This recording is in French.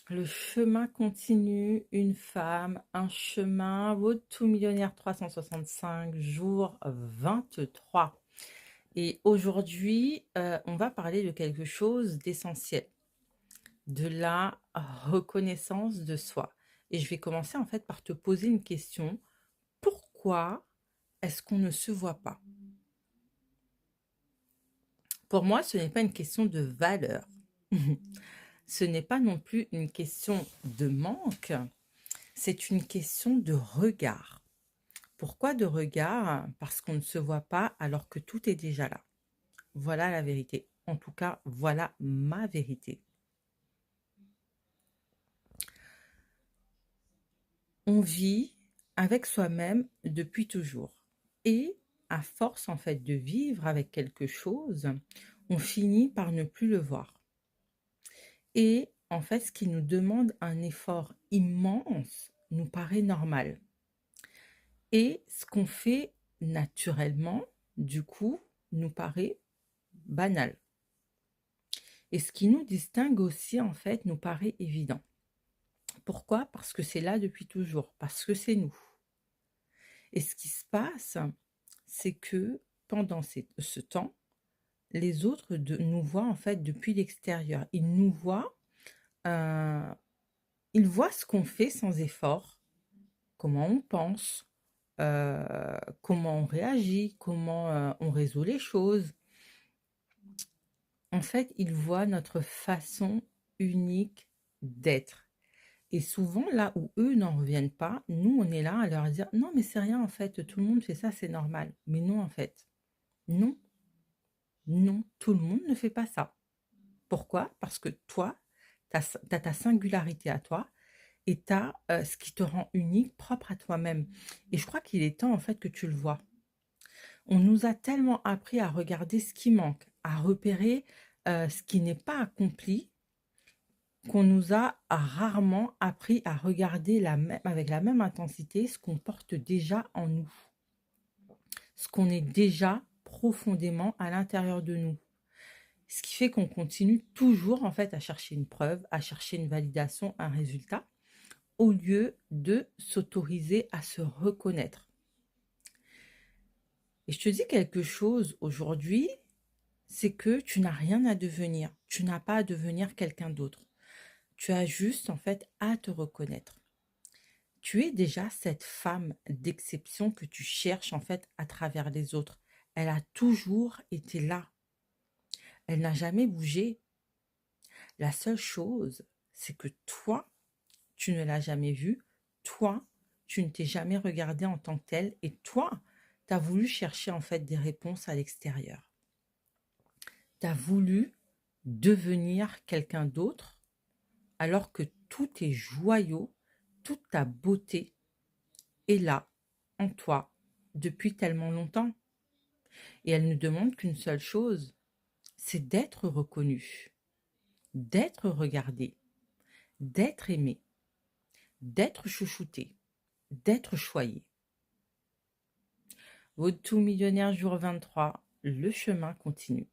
Le chemin continue, une femme, un chemin, Road to Millionnaire 365, jour 23. Et aujourd'hui, on va parler de quelque chose d'essentiel, de la reconnaissance de soi. Et je vais commencer en fait par te poser une question. Pourquoi est-ce qu'on ne se voit pas? Pour moi, ce n'est pas une question de valeur. Ce n'est pas non plus une question de manque. C'est une question de regard. Pourquoi de regard? Parce qu'on ne se voit pas alors que tout est déjà là. Voilà la vérité. En tout cas, voilà ma vérité. On vit avec soi-même depuis toujours. Et à force en fait de vivre avec quelque chose, on finit par ne plus le voir. Et en fait, ce qui nous demande un effort immense nous paraît normal. Et ce qu'on fait naturellement, du coup, nous paraît banal. Et ce qui nous distingue aussi, en fait, nous paraît évident. Pourquoi? Parce que c'est là depuis toujours, parce que c'est nous. Et ce qui se passe, c'est que pendant ce temps, les autres nous voient en fait depuis l'extérieur. Euh, ils voient ce qu'on fait sans effort, comment on pense, comment on réagit, comment on résout les choses. En fait, ils voient notre façon unique d'être. Et souvent, là où eux n'en reviennent pas, nous, on est là à leur dire: «Non, mais c'est rien en fait, tout le monde fait ça, c'est normal». Mais non, en fait. Non, non, tout le monde ne fait pas ça. Pourquoi? Parce que toi, tu as ta singularité à toi et tu as, ce qui te rend unique, propre à toi-même. Et je crois qu'il est temps, en fait, que tu le vois. On nous a tellement appris à regarder ce qui manque, à repérer, ce qui n'est pas accompli, qu'on nous a rarement appris à regarder avec la même intensité ce qu'on porte déjà en nous, ce qu'on est déjà profondément à l'intérieur de nous. Ce qui fait qu'on continue toujours en fait à chercher une preuve, à chercher une validation, un résultat, au lieu de s'autoriser à se reconnaître. Et je te dis quelque chose aujourd'hui, c'est que tu n'as rien à devenir. Tu n'as pas à devenir quelqu'un d'autre. Tu as juste en fait à te reconnaître. Tu es déjà cette femme d'exception que tu cherches en fait à travers les autres. Elle a toujours été là. Elle n'a jamais bougé. La seule chose, c'est que toi, tu ne l'as jamais vue. Toi, tu ne t'es jamais regardé en tant que tel. Et toi, tu as voulu chercher en fait des réponses à l'extérieur. Tu as voulu devenir quelqu'un d'autre alors que tout est joyau, toute ta beauté est là, en toi, depuis tellement longtemps. Et elle ne demande qu'une seule chose, c'est d'être reconnue, d'être regardée, d'être aimée, d'être chouchoutée, d'être choyée. Road to Millionnaire jour 23, le chemin continue.